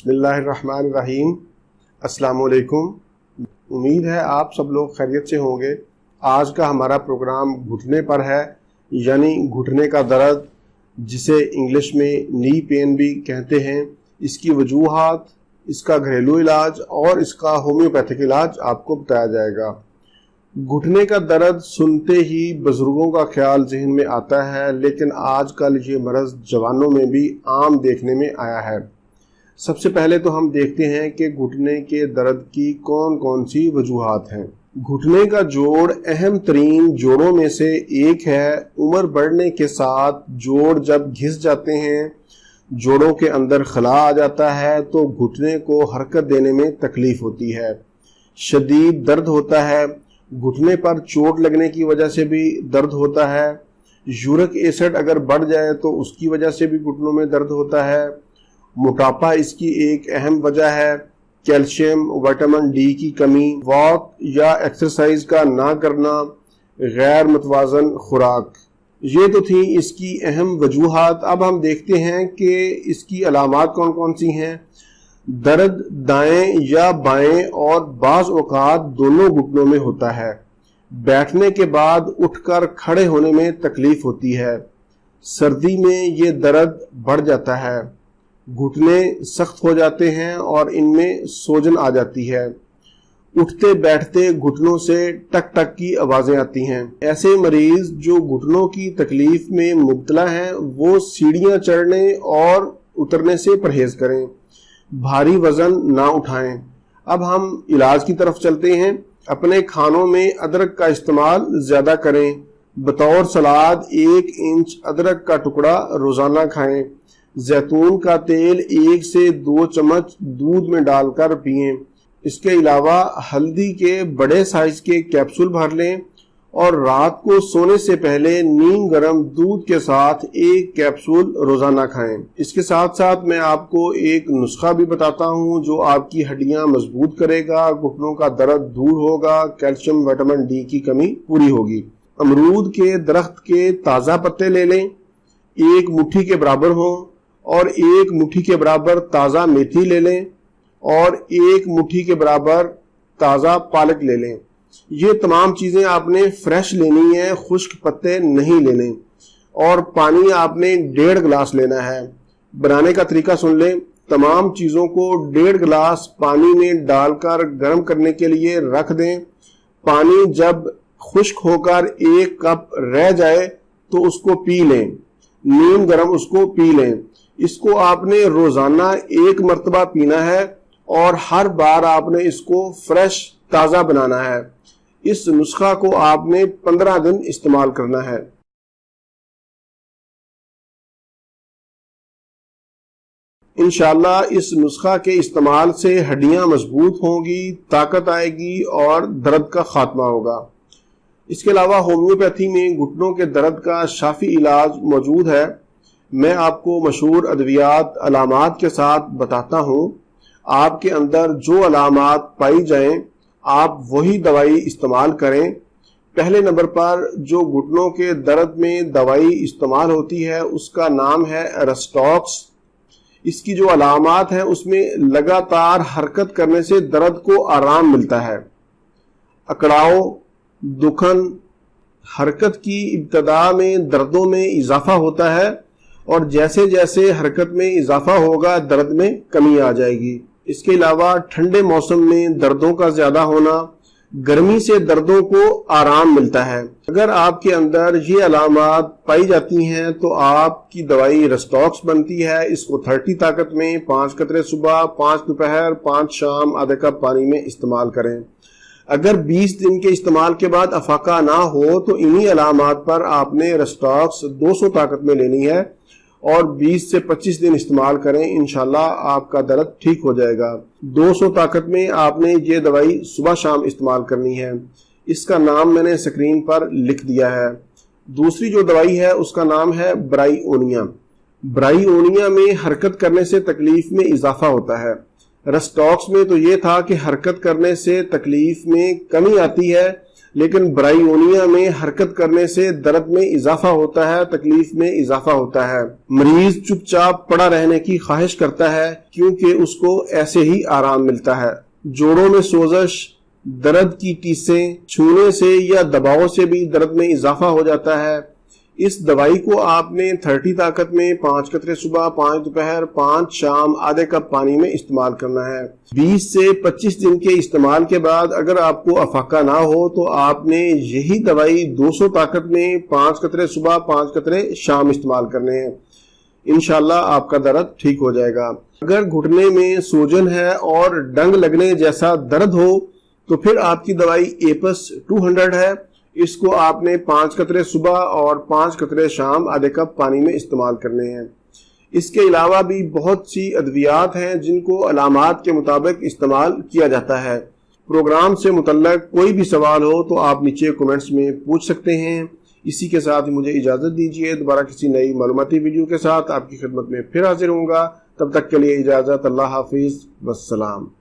बिस्मिल्लाहिर्रहमानिर्रहीम। अस्सलाम वालेकुम। उम्मीद है आप सब लोग खैरियत से होंगे। आज का हमारा प्रोग्राम घुटने पर है, यानी घुटने का दर्द, जिसे इंग्लिश में नी पेन भी कहते हैं। इसकी वजूहात, इसका घरेलू इलाज और इसका होम्योपैथिक इलाज आपको बताया जाएगा। घुटने का दर्द सुनते ही बुजुर्गों का ख्याल जहन में आता है, लेकिन आजकल ये मर्ज जवानों में भी आम देखने में आया है। सबसे पहले तो हम देखते हैं कि घुटने के दर्द की कौन कौन सी वजूहात हैं। घुटने का जोड़ अहम तरीन जोड़ों में से एक है। उम्र बढ़ने के साथ जोड़ जब घिस जाते हैं, जोड़ों के अंदर खला आ जाता है, तो घुटने को हरकत देने में तकलीफ होती है, शदीद दर्द होता है। घुटने पर चोट लगने की वजह से भी दर्द होता है। यूरिक एसिड अगर बढ़ जाए तो उसकी वजह से भी घुटनों में दर्द होता है। मोटापा इसकी एक अहम वजह है। कैल्शियम, विटामिन डी की कमी, वॉक या एक्सरसाइज का ना करना, गैर मुतवाजन खुराक, ये तो थी इसकी अहम वजूहात। अब हम देखते हैं कि इसकी अलामात कौन कौन सी हैं। दर्द दाएं या बाएं और बाज़ औक़ात दोनों घुटनों में होता है। बैठने के बाद उठकर खड़े होने में तकलीफ होती है। सर्दी में ये दर्द बढ़ जाता है। घुटने सख्त हो जाते हैं और इनमें सोजन आ जाती है। उठते बैठते घुटनों से टक टक की आवाजें आती हैं। ऐसे मरीज जो घुटनों की तकलीफ में मुब्तला हैं, वो सीढ़ियां चढ़ने और उतरने से परहेज करें, भारी वजन ना उठाएं। अब हम इलाज की तरफ चलते हैं। अपने खानों में अदरक का इस्तेमाल ज्यादा करें। बतौर सलाद 1 इंच अदरक का टुकड़ा रोजाना खाएं। जैतून का तेल 1 से 2 चम्मच दूध में डालकर पिएं। इसके अलावा हल्दी के बड़े साइज के कैप्सूल भर लें और रात को सोने से पहले नीम गर्म दूध के साथ 1 कैप्सूल रोजाना खाएं। इसके साथ साथ मैं आपको एक नुस्खा भी बताता हूं जो आपकी हड्डियां मजबूत करेगा, घुटनों का दर्द दूर होगा, कैल्शियम विटामिन डी की कमी पूरी होगी। अमरूद के दरख्त के ताजा पत्ते ले लें, 1 मुट्ठी के बराबर हो, और 1 मुट्ठी के बराबर ताजा मेथी ले लें और 1 मुट्ठी के बराबर ताजा पालक ले लें। ये तमाम चीजें आपने फ्रेश लेनी है, खुश्क पत्ते नहीं लेने। और पानी आपने 1.5 गिलास लेना है। बनाने का तरीका सुन लें। तमाम चीजों को 1.5 गिलास पानी में डालकर गर्म करने के लिए रख दें। पानी जब खुश्क होकर 1 कप रह जाए तो उसको पी लें, नीम गर्म उसको पी लें। इसको आपने रोजाना 1 मरतबा पीना है और हर बार आपने इसको फ्रेश ताजा बनाना है। इस नुस्खा को आपने 15 दिन इस्तेमाल करना है। इंशाअल्लाह इस नुस्खा के इस्तेमाल से हड्डियां मजबूत होंगी, ताकत आएगी और दर्द का खात्मा होगा। इसके अलावा होम्योपैथी में घुटनों के दर्द का शाफी इलाज मौजूद है। मैं आपको मशहूर अद्वियात अलामात के साथ बताता हूँ। आपके अंदर जो अलामात पाई जाएं, आप वही दवाई इस्तेमाल करें। पहले नंबर पर जो घुटनों के दर्द में दवाई इस्तेमाल होती है उसका नाम है रस्टॉक्स। इसकी जो अलामात हैं उसमें लगातार हरकत करने से दर्द को आराम मिलता है। अकड़ाव, दुखन, हरकत की इब्तदा में दर्दों में इजाफा होता है और जैसे जैसे हरकत में इजाफा होगा दर्द में कमी आ जाएगी। इसके अलावा ठंडे मौसम में दर्दों का ज्यादा होना, गर्मी से दर्दों को आराम मिलता है। अगर आपके अंदर ये अलामात पाई जाती हैं तो आपकी दवाई रस्टॉक्स बनती है। इसको 30 ताकत में 5 कतरे सुबह, 5 दोपहर, 5 शाम आधे कप पानी में इस्तेमाल करें। अगर 20 दिन के इस्तेमाल के बाद अफाका ना हो तो इन्हीं अलामात पर आपने रस्टॉक्स 200 ताकत में लेनी है और 20 से 25 दिन इस्तेमाल करें। इंशाल्लाह आपका दर्द ठीक हो जाएगा। 200 ताकत में आपने ये दवाई सुबह शाम इस्तेमाल करनी है। इसका नाम मैंने स्क्रीन पर लिख दिया है। दूसरी जो दवाई है उसका नाम है ब्राइओनिया। ब्राइओनिया में हरकत करने से तकलीफ में इजाफा होता है। रस्टॉक्स में तो ये था कि हरकत करने से तकलीफ में कमी आती है, لیکن برائیونیا میں حرکت کرنے سے درد میں اضافہ ہوتا ہے، تکلیف میں اضافہ ہوتا ہے۔ مریض چپ چاپ پڑا رہنے کی خواہش کرتا ہے کیونکہ اس کو ایسے ہی آرام ملتا ہے۔ جوڑوں میں سوزش، درد کی ٹیسیں، چھونے سے یا دباؤ سے بھی درد میں اضافہ ہو جاتا ہے۔ اس دوائی کو آپ نے 30 طاقت میں 5 قطرے صبح، 5 دوپہر، 5 شام آدھے کپ پانی میں استعمال کرنا ہے۔ 20 سے 25 دن کے استعمال کے بعد اگر آپ کو افاقہ نہ ہو تو آپ نے یہی دوائی 200 طاقت میں 5 قطرے صبح، 5 قطرے شام استعمال کرنے ہیں۔ انشاءاللہ آپ کا درد ٹھیک ہو جائے گا۔ اگر گھٹنے میں سوجن ہے اور ڈنگ لگنے جیسا درد ہو تو پھر آپ کی دوائی ایپس 200 ہے۔ اس کو آپ نے 5 قطرے صبح اور 5 قطرے شام آدھے کپ پانی میں استعمال کرنے ہیں۔ اس کے علاوہ بھی بہت سی ادویات ہیں جن کو علامات کے مطابق استعمال کیا جاتا ہے۔ پروگرام سے متعلق کوئی بھی سوال ہو تو آپ نیچے کومنٹس میں پوچھ سکتے ہیں۔ اسی کے ساتھ مجھے اجازت دیجیے، دوبارہ کسی نئی معلوماتی ویڈیو کے ساتھ آپ کی خدمت میں پھر حاضر ہوں گا۔ تب تک کے لیے اجازت، اللہ حافظ، والسلام۔